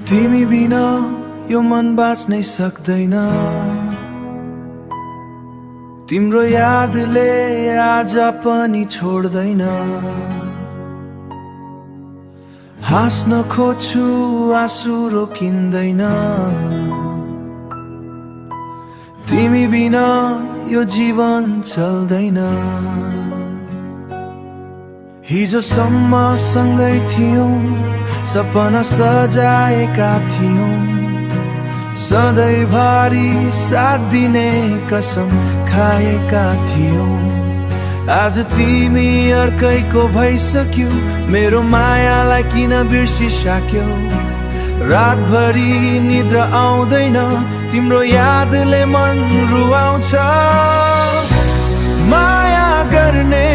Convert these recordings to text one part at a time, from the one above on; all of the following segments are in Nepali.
तिमी बिना यो मन बाँच्नै सक्दैन। तिम्रो यादले आज पनि छोड्दैन। हाँस्न खोज्छु आँसु रोकिँदैन। तिमी बिना यो जीवन चल्दैन। हिजोसम्म सँगै थियौं, सपना सजाएका थियौं, सधैँभरि साथ दिने कसम खाएका थियौं। आज तिमी अर्कैको भइसक्यौ, मेरो मायालाई किन बिर्सिसक्यौ। रातभरि निद्रा आउँदैन, तिम्रो यादले मन रुवाउँछ। माया गर्ने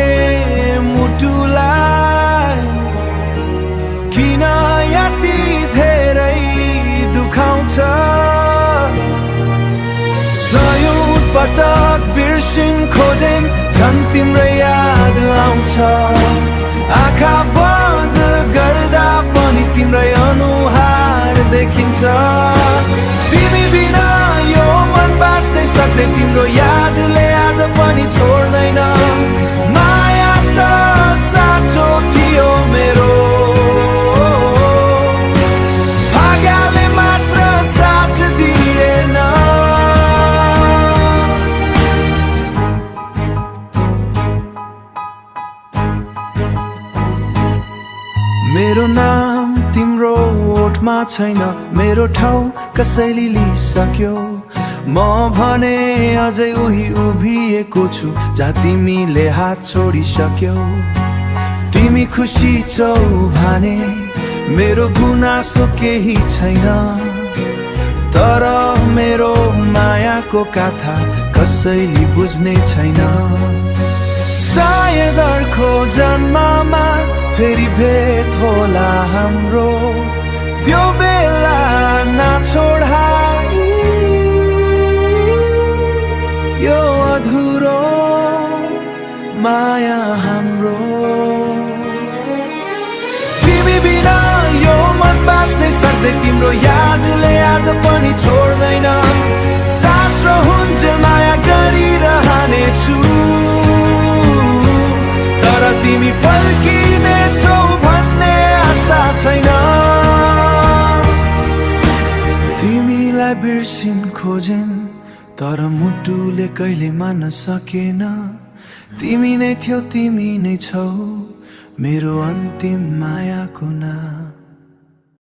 मुटुलाई किन यति धेरै दुखाउँछ। सयौं पटक बिर्सिन खोजेन झन् तिम्रो याद आउँछ। आँखा बन्द गर्दा पनि तिम्रै अनुहार देखिन्छ। तिमी बिना यो मन बाँच्नै सक्दैन। तिम्रो यादले आज पनि छोड्दैन। माया त साँचो थियो मेरो, भाग्यले मात्र साथ दिएन। मेरो नाम तिम्रो ओठमा छैन, मेरो ठाउँ कसैले लिइसक्यो। म भने अझै उही उभिएको छु जहाँ तिमीले हात छोडिसक्यौ। तिमी खुसी छौ भने मेरो गुनासो केही छैन, तर मेरो मायाको कथा कसैले बुझ्ने छैन। सायद अर्को जन्ममा फेरि भेट होला हाम्रो, त्यो बेला नछोड यो अधुरो माया हाम्रो। तिमी बिना यो मन बाँच्नै सक्दैन। तिम्रो यादले आज पनि छोड्दैन। सास रहन्जेल माया गरिरहनेछु, तर तिमी फर्किनेछौ भन्ने आशा छैन। तिमीलाई बिर्सिन खोजेन, तर मुटुले कहिले मान्न सकेन। तिमी नै थियौ, तिमी नै छौ मेरो अन्तिम मायाको नाम।